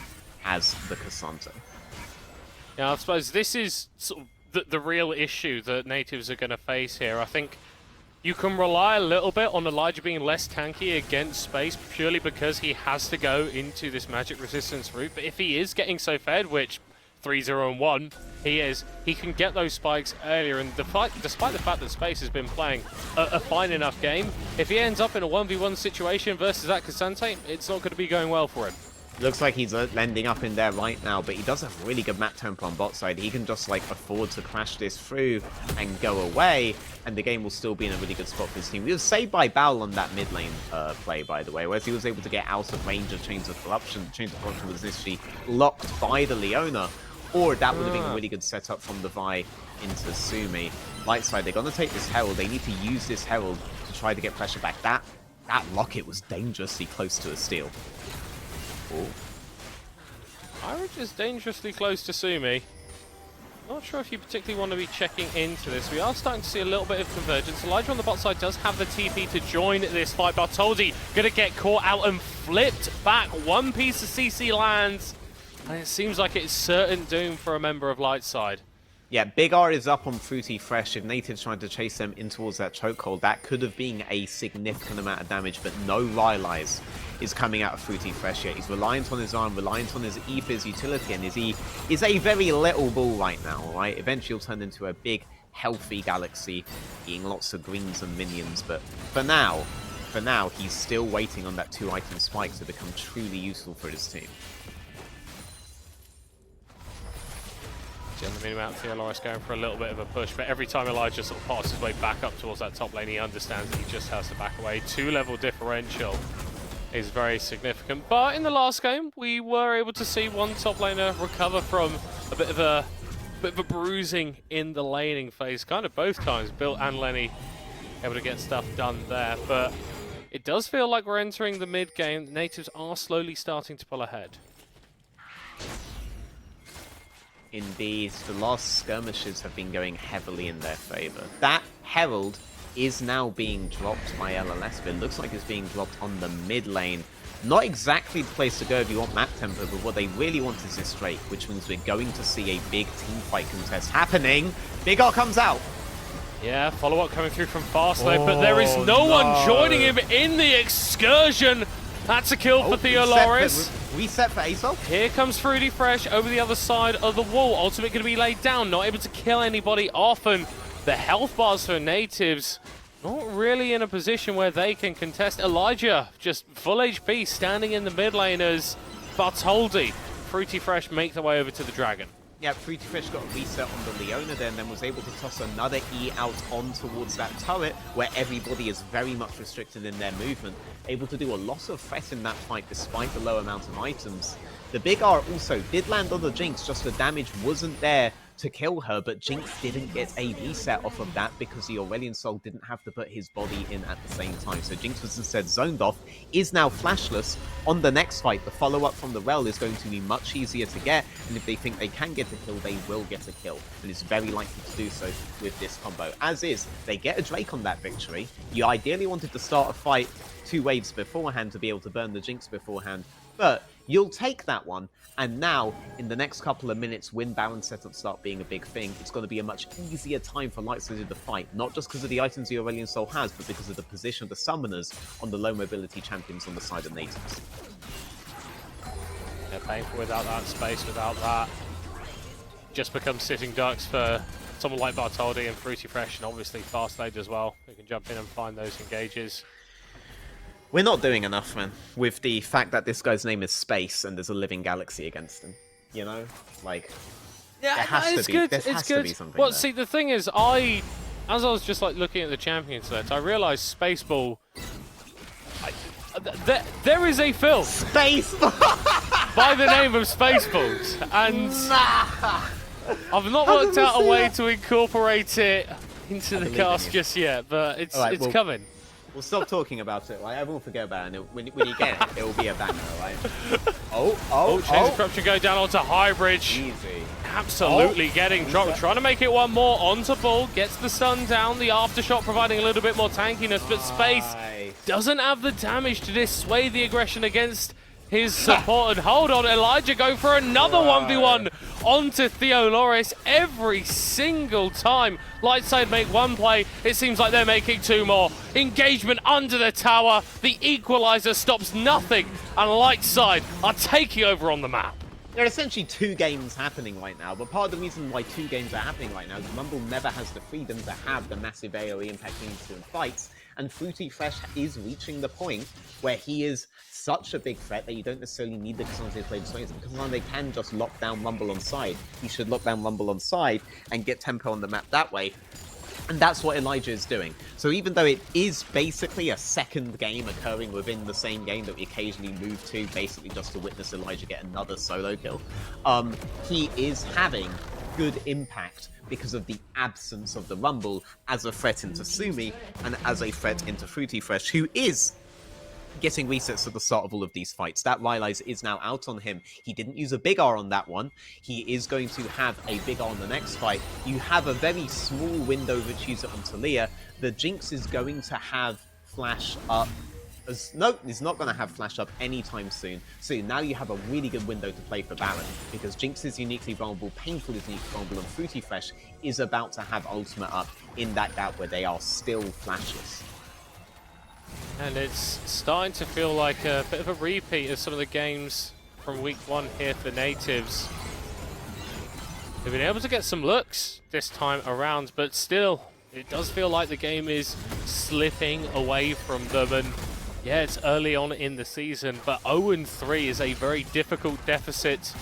as the Cassante. Yeah, I suppose this is sort of the real issue that natives are going to face here. I think you can rely a little bit on Elijah being less tanky against Space purely because he has to go into this magic resistance route. But if he is getting so fed, which 3-0-1 he is, he can get those spikes earlier. And despite the fact that Space has been playing a fine enough game, if he ends up in a 1v1 situation versus that Cassante, it's not going to be going well for him. Looks like he's landing up in there right now, but he does have really good map tempo on bot side. He can just like afford to crash this through and go away, and the game will still be in a really good spot for his team. He was saved by Baal on that mid lane play, by the way, whereas he was able to get out of range of Chains of Corruption. Chains of Corruption was initially locked by the Leona, or that would have been a really good setup from the Vi into Sumi. Lightside, they're going to take this Herald. They need to use this Herald to try to get pressure back. That locket was dangerously close to a steal. Ooh. Irish is dangerously close to Sumi. Not sure if you particularly want to be checking into this. We are starting to see a little bit of convergence. Elijah on the bot side does have the TP to join this fight. Bartholdi going to get caught out and flipped back. One piece of CC lands, and it seems like it's certain doom for a member of Lightside. Yeah, Big R is up on Fruity Fresh. If Natives trying to chase them in towards that chokehold, that could have been a significant amount of damage, but no Rylai's is coming out of Fruity Fresh yet. He's reliant on his arm, reliant on his E for his utility, and he is a very little ball right now, right? Eventually he'll turn into a big, healthy Galaxy, eating lots of greens and minions, but for now, he's still waiting on that 2-item spike to become truly useful for his team. On the minimap, LLS going for a little bit of a push, but every time Elijah sort of passes his way back up towards that top lane, he understands that he just has to back away. 2-level differential is very significant. But in the last game, we were able to see one top laner recover from a bit of a bruising in the laning phase. Kind of both times, Bill and Lenny able to get stuff done there. But it does feel like we're entering the mid game. The natives are slowly starting to pull ahead. Indeed, the last skirmishes have been going heavily in their favor. That Herald is now being dropped by LLS, but it looks like it's being dropped on the mid lane. Not exactly the place to go if you want map tempo, but what they really want is this Drake, which means we're going to see a big team fight contest happening. Big R comes out. Yeah, follow-up coming through from Fastlane, but there is no one joining him in the excursion. That's a kill for Theoloris. Reset for Aesop. Here comes Fruity Fresh over the other side of the wall. Ultimate going to be laid down, not able to kill anybody off, and the health bars for natives not really in a position where they can contest. Elijah just full HP standing in the mid lane as Bartoldi, Fruity Fresh make their way over to the Dragon. Yeah, Fruity Fresh got a reset on the Leona there and then was able to toss another E out on towards that turret where everybody is very much restricted in their movement. Able to do a lot of threat in that fight despite the low amount of items. The Big R also did land on the Jinx, just the damage wasn't there to kill her, but Jinx didn't get a reset off of that because the Aurelion Soul didn't have to put his body in at the same time. So Jinx was instead zoned off, is now flashless. On the next fight, the follow-up from the Rel is going to be much easier to get, and if they think they can get a kill, they will get a kill. And it's very likely to do so with this combo. As is, they get a Drake on that victory. You ideally wanted to start a fight 2 waves beforehand to be able to burn the Jinx beforehand, but you'll take that one. And now, in the next couple of minutes, when Baron setups start being a big thing, it's going to be a much easier time for Lights to do the fight. Not just because of the items the Aurelion Soul has, but because of the position of the summoners on the low mobility champions on the side of natives. They're painful without that space, without that. Just becomes sitting ducks for someone like Bartoldi and Fruity Fresh, and obviously Fastlane as well. They can jump in and find those engages. We're not doing enough, man, with the fact that this guy's name is Space and there's a living galaxy against him. You know? Like, yeah, there has to be, good. there It's has good. to be something Well, there. see, the thing is, as I was just like looking at the champion select, I realised Spaceball. There is a film Spaceball! by the name of Spaceballs, and I've not worked out a way to incorporate it into the cast just yet, but it's Alright, well, coming. We'll stop talking about it, right? Everyone will forget about it, and when you get it, it will be a banger, right? Chains of Corruption go down onto Highbridge. Easy. Absolutely getting dropped. Trying to make it one more onto Bull. Gets the stun down. The aftershock providing a little bit more tankiness, but Space doesn't have the damage to dissuade the aggression against his support. And hold on, Elijah go for another 1v1 onto Theoloris every single time. Lightside make one play, it seems like they're making 2 more. Engagement under the tower, the equalizer stops nothing, and Lightside are taking over on the map. There are essentially 2 games happening right now, but part of the reason why 2 games are happening right now is Rumble never has the freedom to have the massive AoE impact he needs to in fights, and Fruity Fresh is reaching the point where he is such a big threat that you don't necessarily need the Cassandra to play the swings, because now they can just lock down Rumble on side. He should lock down Rumble on side and get tempo on the map that way. And that's what Elijah is doing. So even though it is basically a second game occurring within the same game that we occasionally move to, basically just to witness Elijah get another solo kill, he is having good impact because of the absence of the Rumble as a threat into Sumi and as a threat into Fruity Fresh, who is getting resets at the start of all of these fights. That Rylai's is now out on him. He didn't use a big R on that one. He is going to have a big R on the next fight. You have a very small window to choose it on Talia. The Jinx is going to have flash up. No, he's not going to have flash up anytime soon. So now you have a really good window to play for Baron, because Jinx is uniquely vulnerable, Painful is uniquely vulnerable, and Fruity Fresh is about to have ultimate up in that gap where they are still flashless. And it's starting to feel like a bit of a repeat of some of the games from week 1 here for natives. They've been able to get some looks this time around, but still, it does feel like the game is slipping away from them. And yeah, it's early on in the season, but 0-3 is a very difficult deficit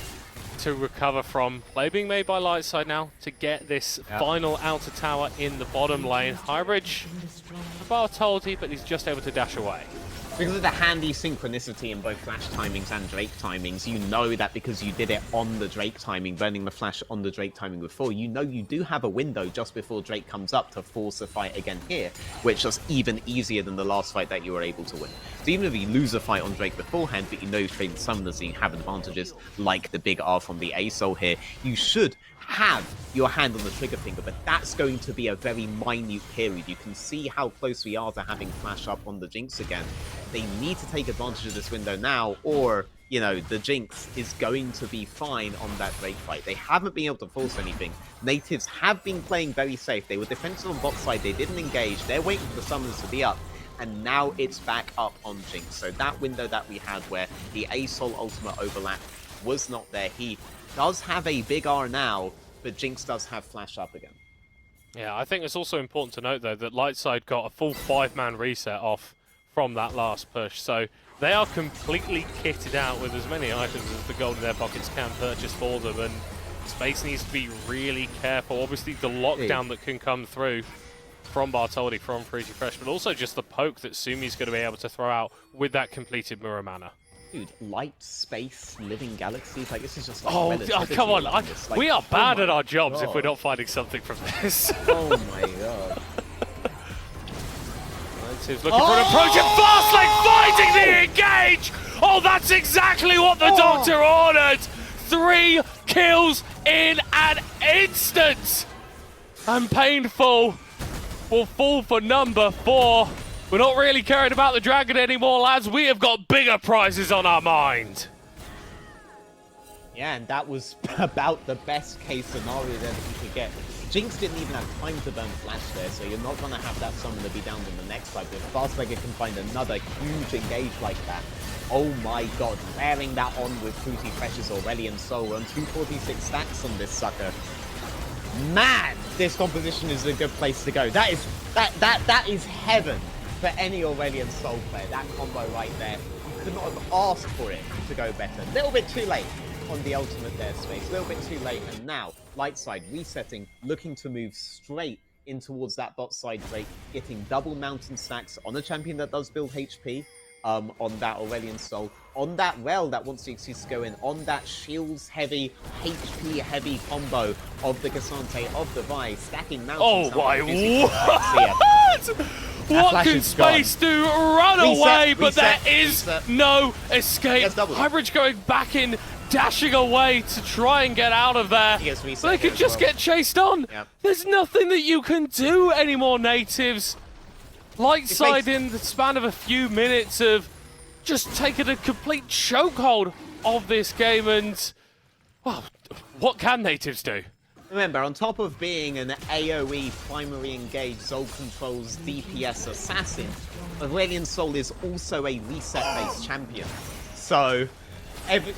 to recover from. Play being made by Lightside now to get this final outer tower in the bottom lane. Highbridge, Bartoldi, but he's just able to dash away. Because of the handy synchronicity in both Flash timings and Drake timings, you know that because you did it on the Drake timing, burning the Flash on the Drake timing before, you know you do have a window just before Drake comes up to force a fight again here, which is even easier than the last fight that you were able to win. So even if you lose a fight on Drake beforehand, but you know Drake and Summoners have advantages like the big R from the A-Soul here, you should have your hand on the trigger finger, but that's going to be a very minute period. You can see how close we are to having Flash up on the Jinx again. They need to take advantage of this window now, or, you know, the Jinx is going to be fine on that Drake fight. They haven't been able to force anything. Natives have been playing very safe. They were defensive on bot side, they didn't engage, they're waiting for the Summoners to be up, and now it's back up on Jinx. So that window that we had where the A-Soul ultimate overlap was not there. He does have a big R now, but Jinx does have Flash up again. Yeah, I think it's also important to note, though, that Lightside got a full 5-man reset off from that last push, so they are completely kitted out with as many items as the gold in their pockets can purchase for them, and Space needs to be really careful. Obviously, the lockdown that can come through from Bartoldi, from Fruity Fresh, but also just the poke that Sumi's going to be able to throw out with that completed mirror mana. Dude, light, space, living galaxies, like this is just like come on, like, we are bad at our jobs if we're not finding something from this. Oh my god. Natives looking for an approach and Fastlane finding the engage! Oh, that's exactly what the Doctor ordered! 3 kills in an instant! And Painful will fall for number 4. We're not really caring about the dragon anymore, lads. We have got bigger prizes on our mind. Yeah, and that was about the best case scenario there that you could get. Jinx didn't even have time to burn Flash there, so you're not going to have that summoner be down in the next fight. But if Fastlegger can find another huge engage like that, oh my god, layering that on with Fruity Fresh's Aurelion Soul on 246 stacks on this sucker. Man, this composition is a good place to go. That is heaven for any Aurelion Soul player. That combo right there, you could not have asked for it to go better. A little bit too late on the ultimate there, Space. A little bit too late, and now Lightside resetting, looking to move straight in towards that bot side Drake, getting double mountain stacks on a champion that does build HP, on that Aurelion Soul, on that Rel that wants the excuse to go in, on that shields heavy, HP heavy combo of the Cassante, of the Vi, stacking mountains. Oh my, what? What can Space do? Run away, but there is no escape. Highbridge going back in, dashing away to try and get out of there. So they could just get chased on. Yep. There's nothing that you can do anymore, Natives. Lightside in the span of a few minutes of just taking a complete chokehold of this game, and, well, what can Natives do? Remember, on top of being an AoE primary engaged Soul Control's DPS assassin, Aurelion Soul is also a reset-based champion. So,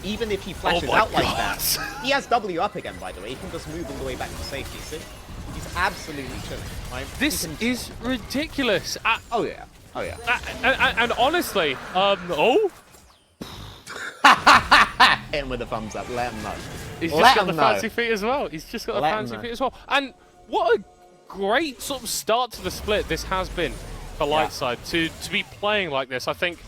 even if he flashes out like that, he has W up again, by the way. He can just move all the way back to safety. See? He's absolutely chilling. Right? This is ridiculous. Oh yeah. And honestly, Hit him with a thumbs up. Let him know. He's just got the fancy feet as well. He's just got the fancy feet as well. And what a great sort of start to the split this has been for Lightside to be playing like this. I think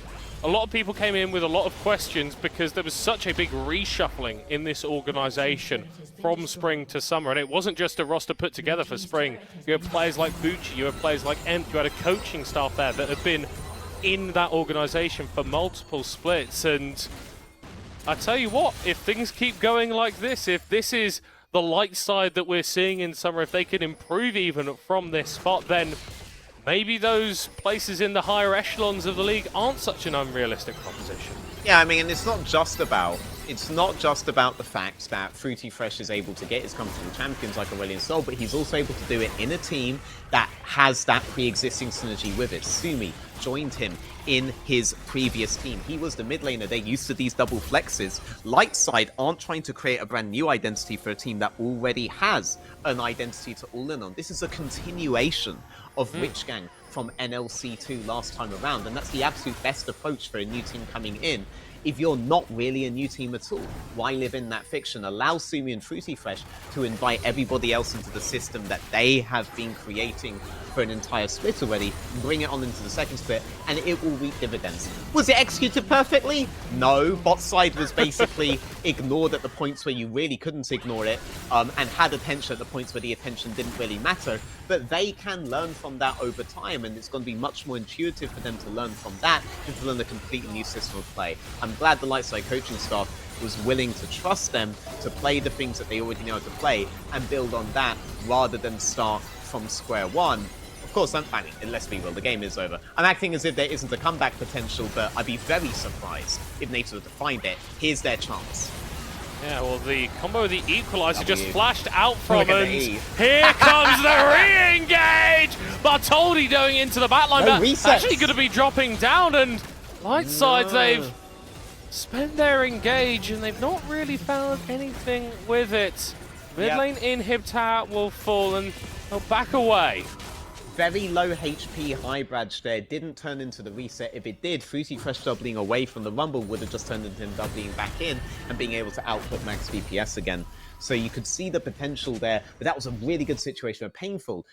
a lot of people came in with a lot of questions because there was such a big reshuffling in this organization from spring to summer, and it wasn't just a roster put together for spring. You had players like Bucci, you had players like Emp, you had a coaching staff there that had been in that organization for multiple splits, and I tell you what, if things keep going like this, if this is the light side that we're seeing in summer, if they can improve even from this spot, then maybe those places in the higher echelons of the league aren't such an unrealistic proposition. Yeah, I mean, and it's not just about the fact that Fruity Fresh is able to get his comfortable champions like Aurelion Soul, but he's also able to do it in a team that has that pre-existing synergy with it. Sumi joined him in his previous team. He was the mid laner. They're used to these double flexes. Lightside aren't trying to create a brand new identity for a team that already has an identity to all in on. This is a continuation of Witch Gang from NLC 2 last time around, and that's the absolute best approach for a new team coming in, if you're not really a new team at all, why live in that fiction? Allow Sumi and Fruity Fresh to invite everybody else into the system that they have been creating for an entire split already, bring it on into the second split, and it will reap dividends. Was it executed perfectly? No. Bot side was basically ignored at the points where you really couldn't ignore it, and had attention at the points where the attention didn't really matter. But they can learn from that over time, and it's going to be much more intuitive for them to learn from that than to learn a completely new system of play. I'm glad the Lightside coaching staff was willing to trust them to play the things that they already know how to play and build on that rather than start from square one. Of course, I mean, let's be real, the game is over. I'm acting as if there isn't a comeback potential, but I'd be very surprised if Natives were to find it. Here's their chance. Yeah, well, the combo of the equalizer just flashed out from Look at and the E. here comes the re-engage! Bartoldi going into the backline, No but resets. actually going to be dropping down, and Lightside, they've spent their engage, and they've not really found anything with it. Mid lane inhib tower will fall, and they'll back away. Very low HP high Bradge there, didn't turn into the reset. If it did, Fruity Fresh doubling away from the Rumble would have just turned into him doubling back in and being able to output max DPS again. So you could see the potential there, but that was a really good situation and painful.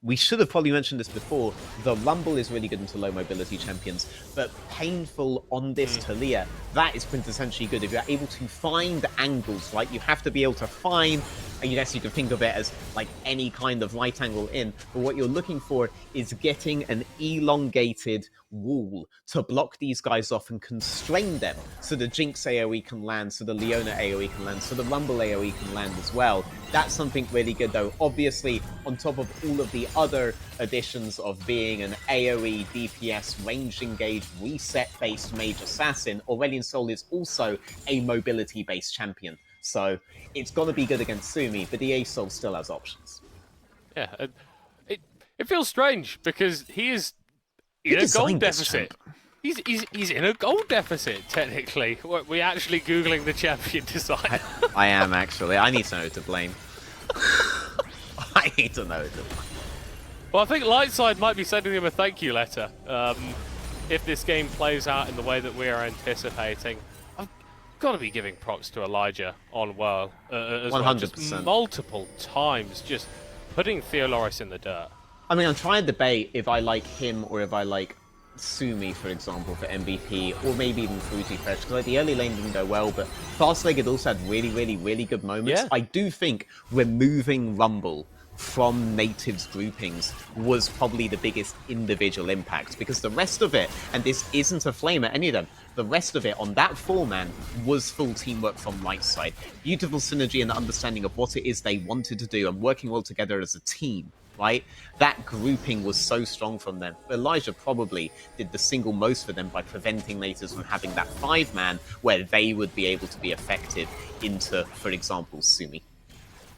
We should have probably mentioned this before, the Rumble is really good into low mobility champions, but painful on this Talia, that is quintessentially good. If you're able to find angles, right, you have to be able to find, I guess you can think of it as like any kind of right angle in, but what you're looking for is getting an elongated wall to block these guys off and constrain them so the Jinx AoE can land, so the Leona AoE can land, so the Rumble AoE can land as well. That's something really good though. Obviously, on top of all of the other additions of being an AoE, DPS, range engage, reset-based mage assassin, Aurelion Sol is also a mobility-based champion. So it's going to be good against Sumi, but the A-Soul still has options. Yeah, it feels strange because he is in a goal deficit. He's in a goal deficit, technically. We're actually Googling the champion design. I am, actually. I need to know who to blame. I need to know who to blame. Well, I think Lightside might be sending him a thank you letter if this game plays out in the way that we are anticipating. I've got to be giving props to Elijah on as 100%. well. Just multiple times, just putting Theoloris in the dirt. I mean, I'm trying to debate if I like him or if I like Sumi, for example, for MVP, or maybe even Fruity Fresh, because like, the early lane didn't go well, but Fast-Legged also had really good moments. Yeah. I do think removing Rumble from Natives groupings was probably the biggest individual impact, because the rest of it, and this isn't a flame at any of them, the rest of it on that 4-man was full teamwork from Lightside. Beautiful synergy and understanding of what it is they wanted to do and working well together as a team. Right? That grouping was so strong from them. Elijah probably did the single most for them by preventing Natives from having that 5-man where they would be able to be effective into, for example, Sumi.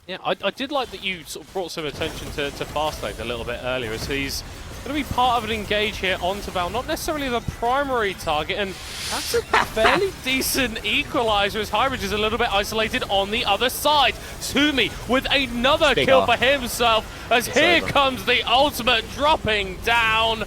Yeah, I did like that you sort of brought some attention to Fastlane a little bit earlier, as he's going to be part of an engage here onto Val, not necessarily the primary target, and that's a fairly decent equalizer as Hybrid is a little bit isolated on the other side. Sumi with another kill for himself, as here comes the ultimate dropping down,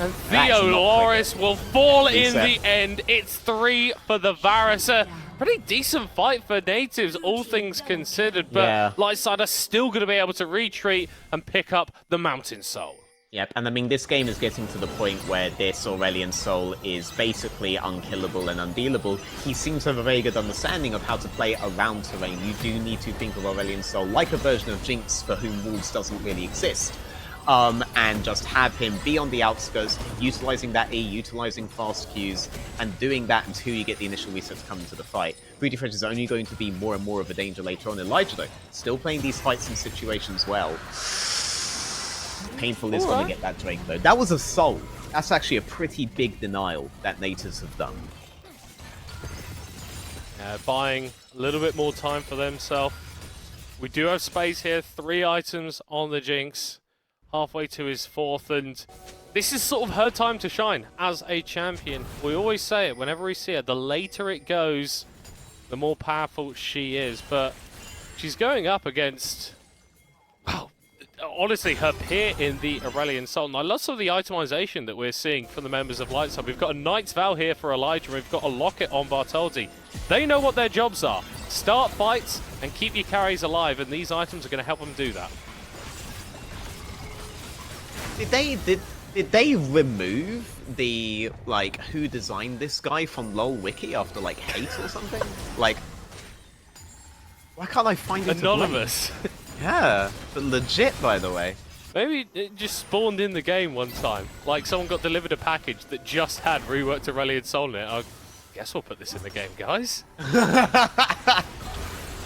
and Theoloris will fall in the end. It's 3 for the Varus. Pretty decent fight for Natives, all things considered, but Lightside are still going to be able to retreat and pick up the Mountain Soul. Yep, and I mean, this game is getting to the point where this Aurelion Sol is basically unkillable and undealable. He seems to have a very good understanding of how to play around terrain. You do need to think of Aurelion Sol like a version of Jinx for whom walls doesn't really exist. And just have him be on the outskirts, utilizing that E, utilizing fast Qs, and doing that until you get the initial reset to come into the fight. Fruity Fresh is only going to be more and more of a danger later on. Elijah, though, still playing these fights and situations well. Painful is going to get that Drake, though. That was a soul. That's actually a pretty big denial that Natives have done. Buying a little bit more time for themselves. We do have space here, 3 items on the Jinx. Halfway to his 4th, and this is sort of her time to shine as a champion. We always say it whenever we see her, the later it goes, the more powerful she is, but she's going up against honestly, her peer in the Aurelian Sultan. I love some of the itemization that we're seeing from the members of Lightside. We've got a Knight's Vow here for Elijah. We've got a Locket on Bartoldi. They know what their jobs are. Start fights and keep your carries alive, and these items are going to help them do that. Did they remove the, like, who designed this guy from LoL Wiki after, like, hate or something? Like, why can't I find it? Anonymous. Yeah, but legit, by the way. Maybe it just spawned in the game one time. Like, someone got delivered a package that just had reworked Aurelian Soul in it. I guess we'll put this in the game, guys.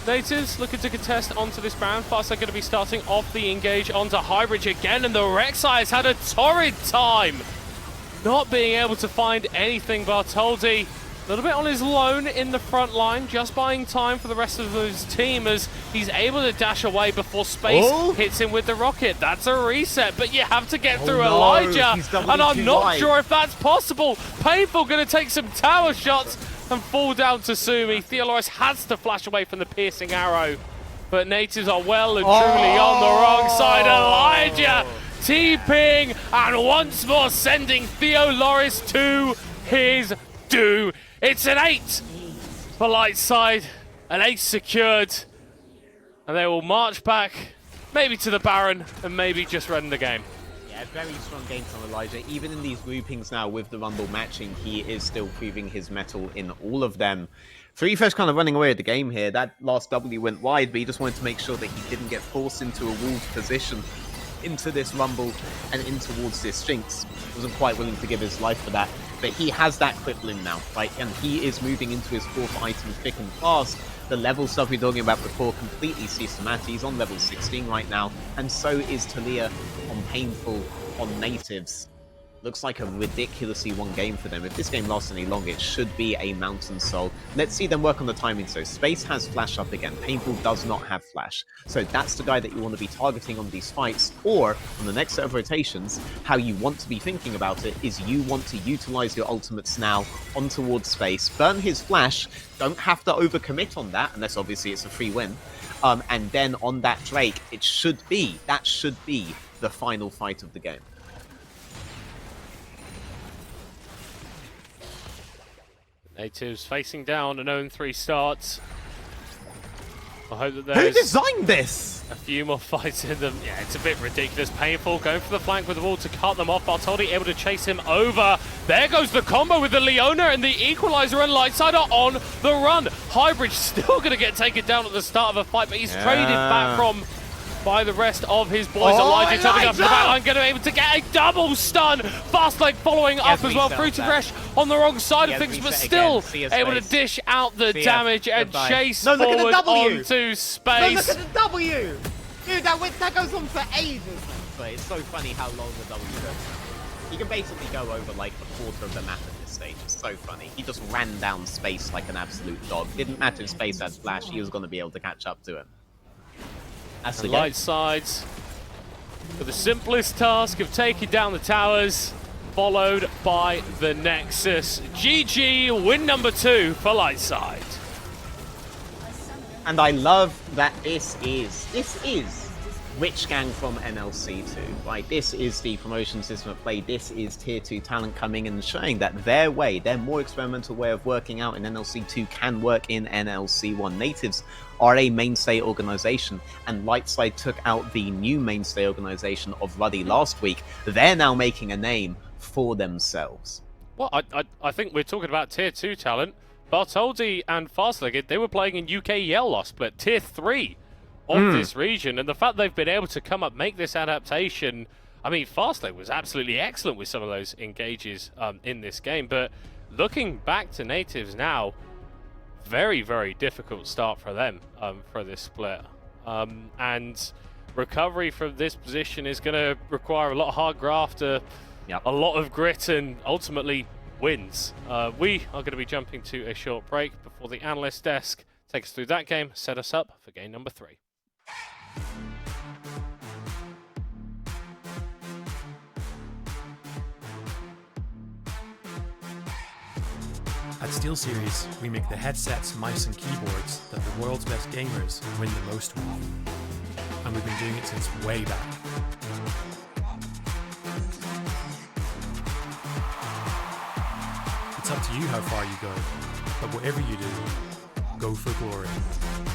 Natives looking to contest onto this round. Fast are going to be starting off the engage onto Highbridge again, and the Rek'Sai has had a torrid time not being able to find anything. Bartoldi a little bit on his lone in the front line, just buying time for the rest of his team as he's able to dash away before Space hits him with the rocket. That's a reset, but you have to get through Elijah, and I'm not sure if that's possible. Painful going to take some tower shots and fall down to Sumi. Theoloris has to flash away from the piercing arrow, but Natives are well and truly on the wrong side. Elijah TPing and once more sending Theoloris to his doom. It's an 8 for Lightside, an ace secured, and they will march back, maybe to the Baron, and maybe just run the game. Yeah, very strong game from Elijah. Even in these groupings now with the Rumble matching, he is still proving his mettle in all of them. Freefresh kind of running away with the game here. That last W went wide, but he just wanted to make sure that he didn't get forced into a walled position into this Rumble and in towards this Jinx. Wasn't quite willing to give his life for that. But he has that Crippling now, right? And he is moving into his 4th item thick and fast. The level stuff we were talking about before completely ceased to matter. He's on level 16 right now. And so is Talia on Painful on Natives. Looks like a ridiculously won game for them. If this game lasts any longer, it should be a Mountain Soul. Let's see them work on the timing. So Space has Flash up again. Painful does not have Flash. So that's the guy that you want to be targeting on these fights. Or, on the next set of rotations, how you want to be thinking about it is you want to utilize your ultimates now on towards Space. Burn his Flash. Don't have to overcommit on that, unless obviously it's a free win. And then on that Drake, that should be the final fight of the game. Natives facing down an 0-3 start. I hope that Who there's designed this? a few more fights in them. Yeah, it's a bit ridiculous. Painful going for the flank with the wall to cut them off. Bartoldi able to chase him over. There goes the combo with the Leona, and the Equalizer and Lightside are on the run. Highbridge still going to get taken down at the start of a fight, but he's traded back from by the rest of his boys. Elijah coming up to the back line, going to be able to get a double stun. Fast leg following up as well. Fruity Fresh on the wrong side of things, but still able to dish out the damage and chase forward onto Space. No, look at the W! Dude, that goes on for ages. But it's so funny how long the W goes. You can basically go over like a quarter of the map at this stage. It's so funny. He just ran down Space like an absolute dog. Didn't matter if Space had Flash, he was going to be able to catch up to him. Lightside for the simplest task of taking down the towers, followed by the Nexus. GG, win number 2 for Lightside. And I love that this is Witch Gang from NLC 2, right? This is the promotion system at play. This is tier 2 talent coming and showing that their way, their more experimental way of working out in NLC 2 can work in NLC 1. Natives are a mainstay organization, and Lightside took out the new mainstay organization of Ruddy last week. They're now making a name for themselves. Well, I think we're talking about tier 2 talent. Bartoldi and Fastlegged, they were playing in UKEL last split, tier 3 of this region, and the fact they've been able to come up, make this adaptation. I mean, Fastlegged was absolutely excellent with some of those engages in this game, but looking back to Natives now, very, very difficult start for them for this split. And recovery from this position is going to require a lot of hard graft, a lot of grit, and ultimately wins. We are going to be jumping to a short break before the analyst desk take us through that game, set us up for game number 3. At SteelSeries, we make the headsets, mice, and keyboards that the world's best gamers win the most with. And we've been doing it since way back. It's up to you how far you go, but whatever you do, go for glory.